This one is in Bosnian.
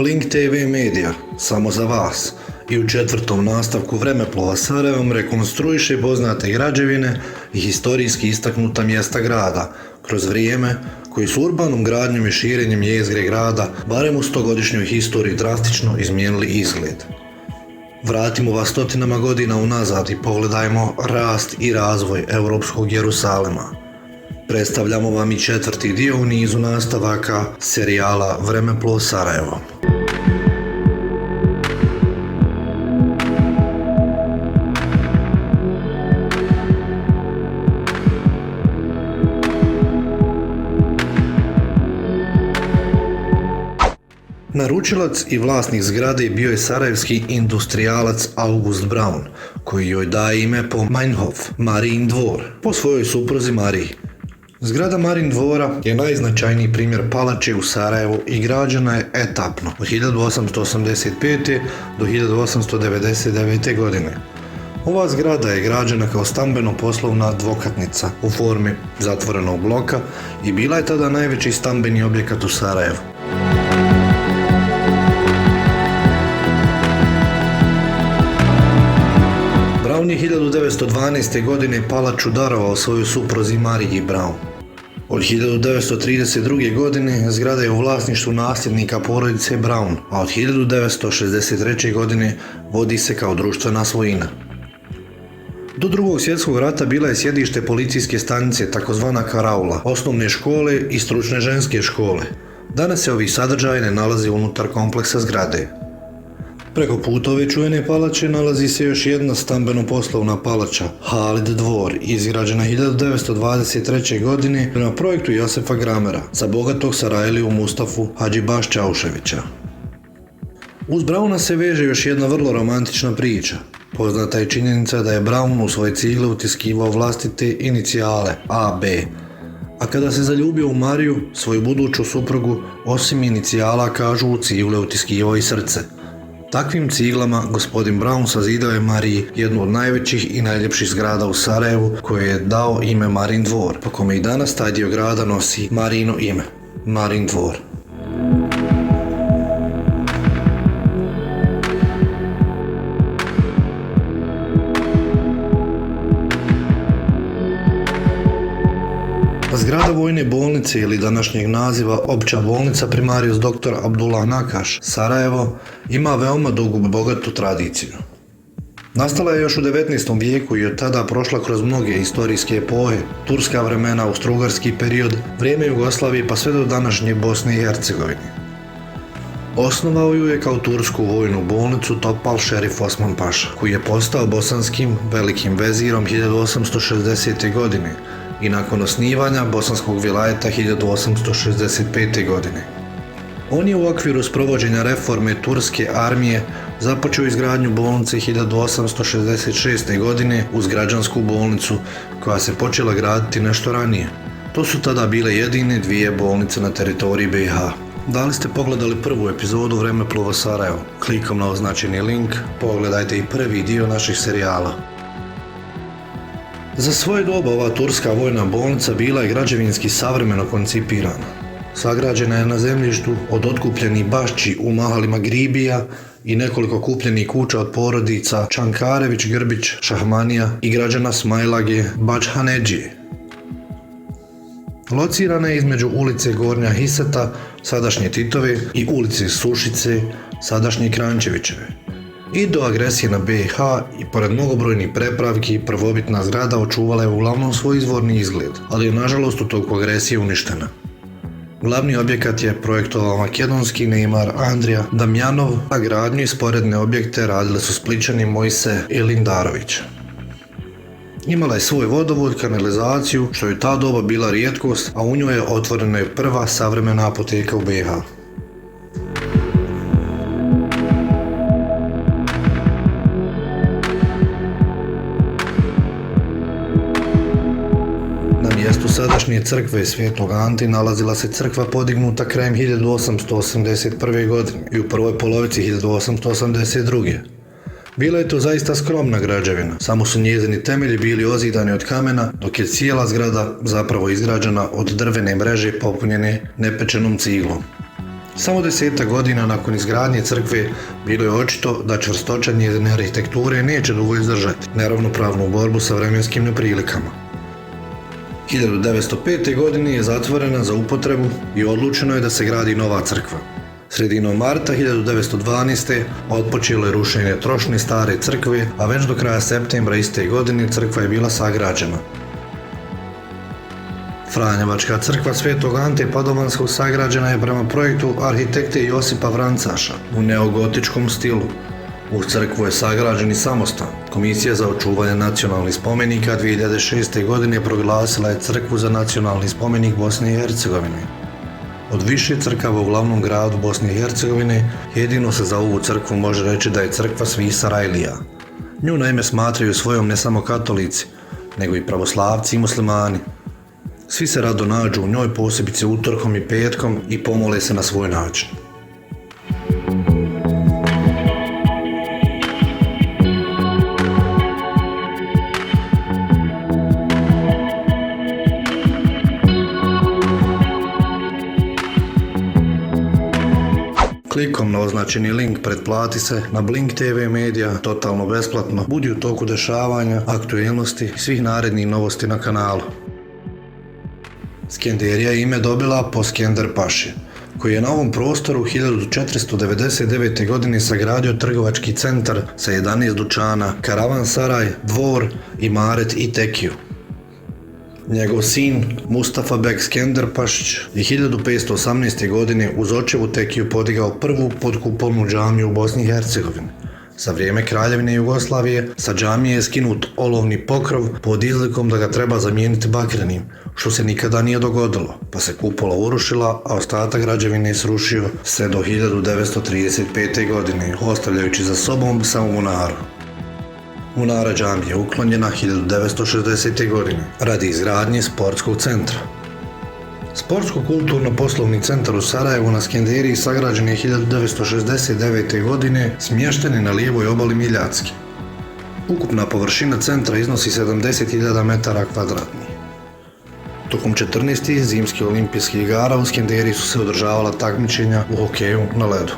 Blink TV Media, samo za vas, i u četvrtom nastavku Vremeplova Sarajevom rekonstruiše poznate građevine i historijski istaknuta mjesta grada, kroz vrijeme koji su urbanom gradnjom i širenjem jezgre grada, barem u 100-godišnjoj historiji, drastično izmijenili izgled. Vratimo vas stotinama godina unazad i pogledajmo rast i razvoj europskog Jerusalema. Predstavljamo vam i četvrti dio u nizu nastavaka serijala Vremeplov Sarajevo. Naručilac i vlasnik zgrade bio je sarajevski industrijalac August Braun, koji joj daje ime po Meinhof, Marijin dvor, po svojoj supruzi Mariji. Zgrada Marijin dvora je najznačajniji primjer palače u Sarajevu i građena je etapno od 1885. do 1899. godine. Ova zgrada je građena kao stambeno-poslovna dvokatnica u formi zatvorenog bloka i bila je tada najveći stambeni objekat u Sarajevu. Braun je 1912. godine palaču darovao svojoj supruzi Mariji Braun. Od 1932. godine zgrada je u vlasništvu nasljednika porodice Braun, a od 1963. godine vodi se kao društvena svojina. Do Drugog svjetskog rata bila je sjedište policijske stanice, takozvana karaula, osnovne škole i stručne ženske škole. Danas se ovi sadržaji ne nalaze unutar kompleksa zgrade. Preko puta ove čuvene palače nalazi se još jedna stambeno-poslovna palača, Halid dvor, izgrađena 1923. godine prema projektu Josefa Gramera za bogatog Sarajliju Mustafu Hadžibaš Čauševića. Uz Brauna se veže još jedna vrlo romantična priča. Poznata je činjenica da je Braun u svoje cigle utiskivao vlastite inicijale AB, a kada se zaljubio u Mariju, svoju buduću suprugu, osim inicijala, kažu, u cigle utiskivao i srce. Takvim ciglama gospodin Braun sazidao je Mariji jednu od najvećih i najljepših zgrada u Sarajevu, koje je dao ime Marijin dvor, po kome i danas taj dio grada nosi Marijino ime, Marijin dvor. Zgrada vojne bolnice ili današnjeg naziva Opća bolnica Primarius dr. Abdullah Nakaš, Sarajevo, ima veoma dugu bogatu tradiciju. Nastala je još u 19. vijeku i od tada prošla kroz mnoge historijske epohe, turska vremena, austrougarski period, vrijeme Jugoslavije pa sve do današnje Bosne i Hercegovine. Osnovao ju je kao tursku vojnu bolnicu Topal šerif Osman Paša, koji je postao bosanskim velikim vezirom 1860. godine i nakon osnivanja bosanskog vilajeta 1865. godine. On je u okviru sprovođenja reforme turske armije započeo izgradnju bolnice 1866. godine uz građansku bolnicu, koja se počela graditi nešto ranije. To su tada bile jedine dvije bolnice na teritoriji BiH. Da li ste pogledali prvu epizodu Vremeplova Sarajevo? Klikom na označeni link pogledajte i prvi dio naših serijala. Za svoje doba ova turska vojna bolnica bila je građevinski savremeno koncipirana. Sagrađena je na zemljištu od otkupljenih bašči u mahalima Gribija i nekoliko kupljenih kuća od porodica Čankarević, Grbić, Šahmanija i građana Smajlage Bačhanedžije. Locirana je između ulice Gornja Hiseta, sadašnje Titove, i ulice Sušice, sadašnje Krančevićeve. I do agresije na BiH i pored mnogobrojnih prepravki, prvobitna zgrada očuvala je uglavnom svoj izvorni izgled, ali je nažalost u toku agresije uništena. Glavni objekat je projektovao makedonski neimar Andrija Damjanov, a gradnju i sporedne objekte radile su Splićani Mojse i Lindarović. Imala je svoj vodovod, kanalizaciju, što je u ta doba bila rijetkost, a u njoj je otvorena je prva savremena apoteka u BiH. mjestu sadašnje crkve Svetog Ante nalazila se crkva podignuta krajem 1881. godine i u prvoj polovici 1882. Bila je to zaista skromna građevina, samo su njezini temelji bili ozidani od kamena, dok je cijela zgrada zapravo izgrađena od drvene mreže popunjene nepečenom ciglom. Samo 10 godina nakon izgradnje crkve bilo je očito da čvrstoća njezine arhitekture neće dugo izdržati neravnopravnu borbu sa vremenskim neprilikama. 1905. godine je zatvorena za upotrebu i odlučeno je da se gradi nova crkva. Sredinom marta 1912. otpočelo je rušenje trošne stare crkve, a već do kraja septembra iste godine crkva je bila sagrađena. Franjevačka crkva Svetog Ante Padovanskog sagrađena je prema projektu arhitekte Josipa Vrancaša u neogotičkom stilu. U crkvu je sagrađen i samostan. Komisija za očuvanje nacionalnih spomenika 2006. godine proglasila je crkvu za nacionalni spomenik Bosne i Hercegovine. Od više crkava u glavnom gradu Bosne i Hercegovine jedino se za ovu crkvu može reći da je crkva Svih Sarajlija. Nju naime smatraju svojom ne samo katolici, nego i pravoslavci i muslimani. Svi se rado nađu u njoj, posebice utorkom i petkom, i pomole se na svoj način. Klikom na označeni link pretplati se na Blink TV Media totalno besplatno. Budi u toku dešavanja, aktuelnosti i svih narednih novosti na kanalu. Skenderija je ime dobila po Skender Paši, koji je na ovom prostoru 1499. godine sagradio trgovački centar sa 11 dućana, karavan-saraj, dvor, imaret i tekiju. Njegov sin, Mustafa Bek Skenderpašić, je 1518. godine uz očevu tekiju podigao prvu podkupolnu džamiju u Bosni i Hercegovini. Za vrijeme Kraljevine Jugoslavije sa džamije je skinut olovni pokrov pod izlikom da ga treba zamijeniti bakrenim, što se nikada nije dogodilo, pa se kupola urušila, a ostatak građevine je srušio sve do 1935. godine, ostavljajući za sobom samo munaru. Munara džamije je uklonjena 1960. godine radi izgradnje sportskog centra. Sportsko-kulturno-poslovni centar u Sarajevu na Skenderiji sagrađen je 1969. godine, smješten je na lijevoj obali Miljacke. Ukupna površina centra iznosi 70.000 metara kvadratnih. Tokom 14. zimskih olimpijskih igara u Skenderiji su se održavala takmičenja u hokeju na ledu.